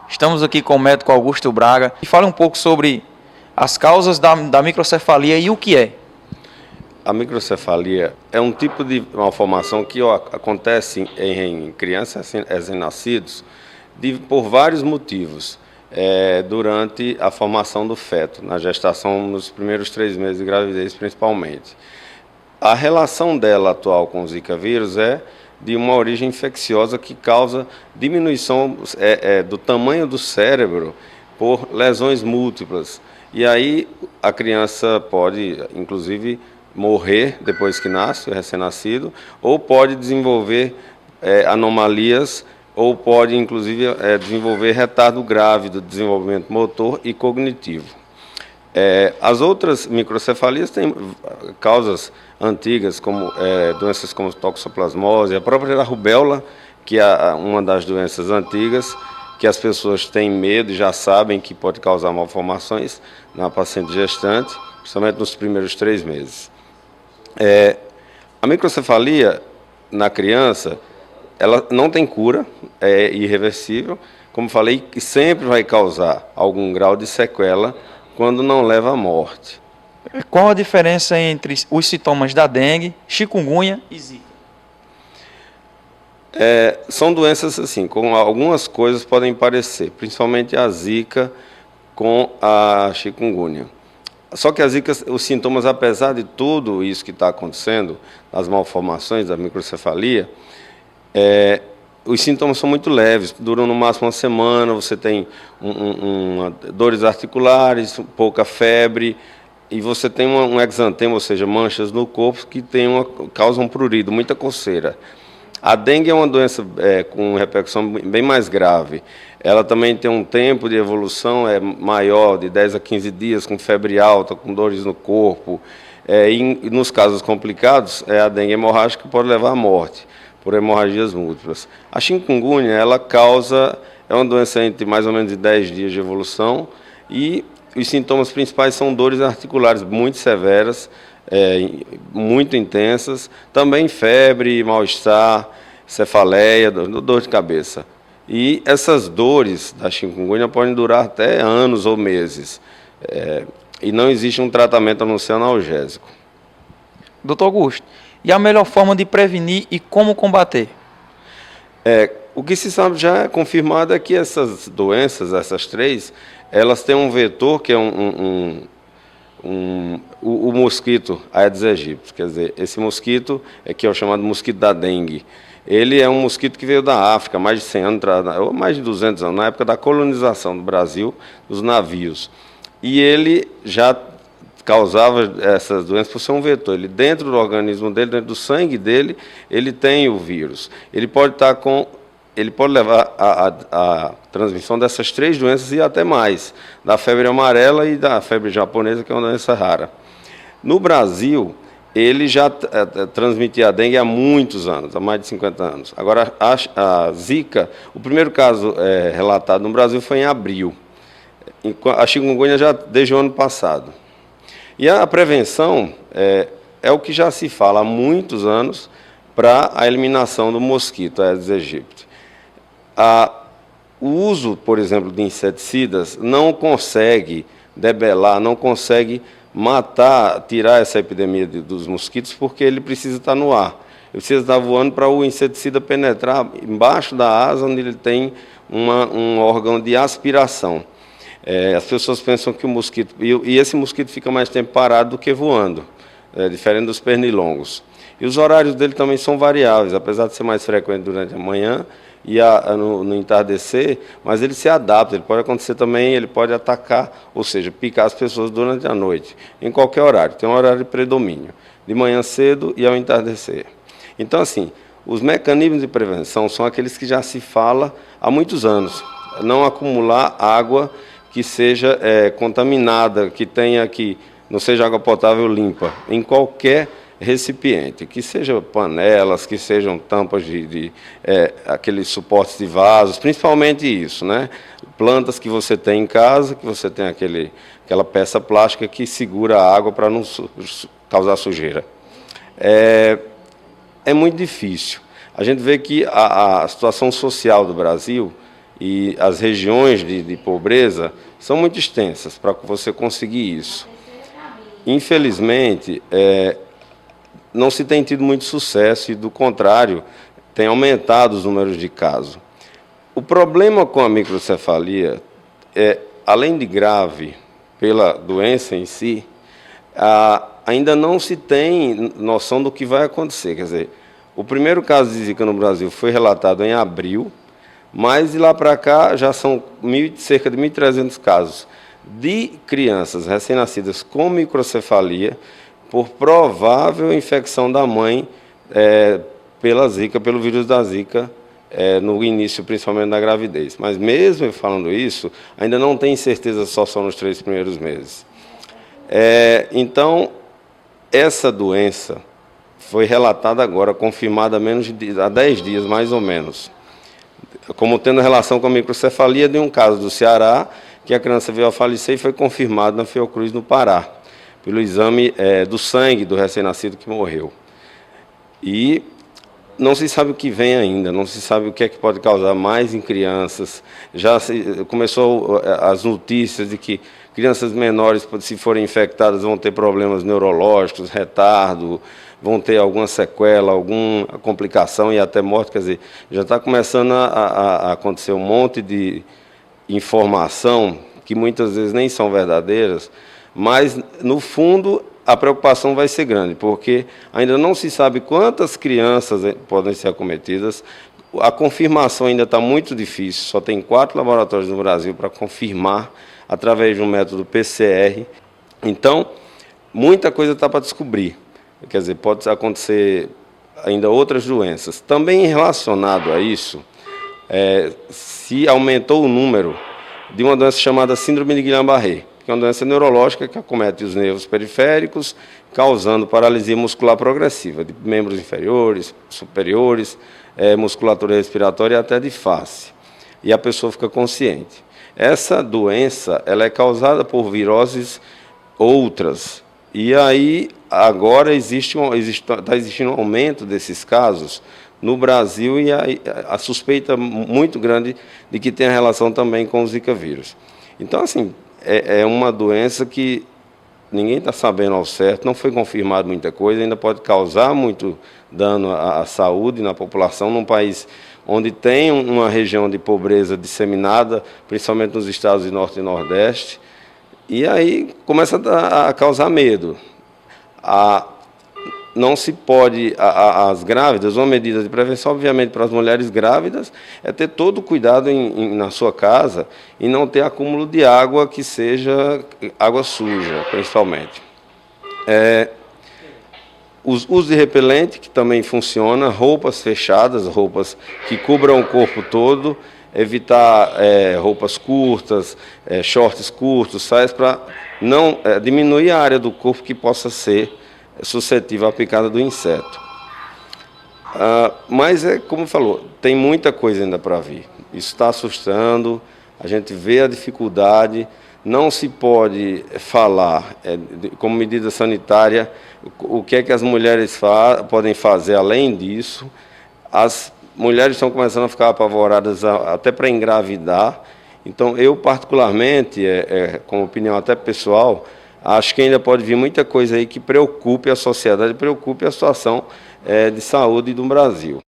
Estamos aqui com o médico Augusto Braga e fala um pouco sobre as causas da microcefalia e o que é. A microcefalia é um tipo de malformação que acontece em crianças recém-nascidos por vários motivos. Durante a formação do feto, na gestação, nos primeiros 3 meses de gravidez principalmente. A relação dela atual com o Zika vírus é de uma origem infecciosa que causa diminuição do tamanho do cérebro por lesões múltiplas. E aí a criança pode, inclusive, morrer depois que nasce, recém-nascido, ou pode desenvolver anomalias, ou pode, inclusive, desenvolver retardo grave do desenvolvimento motor e cognitivo. As outras microcefalias têm causas antigas, como doenças como toxoplasmose, a própria rubéola, que é uma das doenças antigas, que as pessoas têm medo e já sabem que pode causar malformações na paciente gestante, principalmente nos primeiros 3 meses. A microcefalia na criança, ela não tem cura, é irreversível, como falei, que sempre vai causar algum grau de sequela quando não leva à morte. Qual a diferença entre os sintomas da dengue, chikungunya e zika? São doenças assim, com algumas coisas podem parecer, principalmente a zika com a chikungunya. Só que a zika, os sintomas, apesar de tudo isso que está acontecendo, as malformações da microcefalia, os sintomas são muito leves, duram no máximo uma semana, você tem dores articulares, pouca febre, e você tem um exantema, ou seja, manchas no corpo que causam prurido, muita coceira. A dengue é uma doença com repercussão bem mais grave. Ela também tem um tempo de evolução maior, de 10 a 15 dias, com febre alta, com dores no corpo. E nos casos complicados, a dengue hemorrágica pode levar à morte por hemorragias múltiplas. A chikungunya, é uma doença entre mais ou menos de 10 dias de evolução e os sintomas principais são dores articulares muito severas, muito intensas, também febre, mal-estar, cefaleia, dor de cabeça. E essas dores da chikungunya podem durar até anos ou meses. E não existe um tratamento a não ser analgésico. Doutor Augusto, e a melhor forma de prevenir e como combater? O que se sabe já é confirmado é que essas doenças, essas 3, elas têm um vetor que é o mosquito Aedes aegypti. Quer dizer, esse mosquito que é o chamado mosquito da dengue. Ele é um mosquito que veio da África há mais de 100 anos, ou mais de 200 anos, na época da colonização do Brasil, dos navios. E ele já causava essas doenças por ser um vetor. Ele, dentro do organismo dele, dentro do sangue dele, ele tem o vírus. Ele pode levar a transmissão dessas 3 doenças e até mais, da febre amarela e da febre japonesa, que é uma doença rara. No Brasil, ele já transmitia a dengue há muitos anos, há mais de 50 anos. Agora, a zika, o primeiro caso relatado no Brasil foi em abril. A chikungunya já desde o ano passado. E a prevenção é o que já se fala há muitos anos para a eliminação do mosquito Aedes aegypti. O uso, por exemplo, de inseticidas não consegue debelar, não consegue matar, tirar essa epidemia dos mosquitos, porque ele precisa estar no ar. Ele precisa estar voando para o inseticida penetrar embaixo da asa, onde ele tem um órgão de aspiração. As pessoas pensam que o mosquito... E esse mosquito fica mais tempo parado do que voando, diferente dos pernilongos. E os horários dele também são variáveis, apesar de ser mais frequente durante a manhã e no entardecer, mas ele se adapta, ele pode acontecer também, ele pode atacar, ou seja, picar as pessoas durante a noite, em qualquer horário, tem um horário de predomínio, de manhã cedo e ao entardecer. Então, assim, os mecanismos de prevenção são aqueles que já se fala há muitos anos. Não acumular água que seja contaminada, que não seja água potável limpa, em qualquer recipiente, que sejam panelas, que sejam tampas de aqueles suportes de vasos, principalmente isso, né? Plantas que você tem em casa, que você tem aquela peça plástica que segura a água para não causar sujeira. É muito difícil. A gente vê que a situação social do Brasil e as regiões de pobreza são muito extensas para você conseguir isso. Infelizmente, não se tem tido muito sucesso e, do contrário, tem aumentado os números de casos. O problema com a microcefalia além de grave pela doença em si, ainda não se tem noção do que vai acontecer. Quer dizer, o primeiro caso de Zika no Brasil foi relatado em abril, mas de lá para cá já são cerca de 1.300 casos de crianças recém-nascidas com microcefalia por provável infecção da mãe pela Zika, pelo vírus da Zika, no início, principalmente da gravidez. Mas mesmo falando isso, ainda não tem certeza só nos 3 primeiros meses. Então, essa doença foi relatada agora, confirmada há 10 dias, mais ou menos, como tendo relação com a microcefalia de um caso do Ceará, que a criança veio a falecer e foi confirmado na Fiocruz, no Pará, pelo exame do sangue do recém-nascido que morreu. E não se sabe o que vem ainda, não se sabe o que é que pode causar mais em crianças. Já começou as notícias de que crianças menores, se forem infectadas, vão ter problemas neurológicos, retardo, vão ter alguma sequela, alguma complicação e até morte. Quer dizer, já está começando a acontecer um monte de informação que muitas vezes nem são verdadeiras, mas, no fundo, a preocupação vai ser grande, porque ainda não se sabe quantas crianças podem ser acometidas. A confirmação ainda está muito difícil, só tem 4 laboratórios no Brasil para confirmar através de um método PCR. Então, muita coisa está para descobrir. Quer dizer, pode acontecer ainda outras doenças. Também relacionado a isso, se aumentou o número de uma doença chamada síndrome de Guillain-Barré, que é uma doença neurológica que acomete os nervos periféricos, causando paralisia muscular progressiva, de membros inferiores, superiores, musculatura respiratória e até de face. E a pessoa fica consciente. Essa doença ela é causada por viroses outras. E aí, agora, está existindo um aumento desses casos no Brasil e a suspeita muito grande de que tenha relação também com o Zika vírus. Então, assim, é uma doença que ninguém está sabendo ao certo, não foi confirmado muita coisa, ainda pode causar muito dano à saúde na população, num país onde tem uma região de pobreza disseminada, principalmente nos estados de Norte e Nordeste, e aí começa a causar medo. Não se pode, as grávidas, uma medida de prevenção, obviamente, para as mulheres grávidas, é ter todo o cuidado na sua casa e não ter acúmulo de água que seja água suja, principalmente. Os usos de repelente, que também funciona, roupas fechadas, roupas que cubram o corpo todo, evitar roupas curtas, shorts curtos, saias, para não diminuir a área do corpo que possa ser suscetível à picada do inseto. Mas, como falou, tem muita coisa ainda para vir. Isso está assustando, a gente vê a dificuldade, não se pode falar como medida sanitária o que é que as mulheres podem fazer além disso. As mulheres estão começando a ficar apavoradas até para engravidar. Então, eu particularmente, com opinião até pessoal, acho que ainda pode vir muita coisa aí que preocupe a sociedade, preocupe a situação de saúde do Brasil.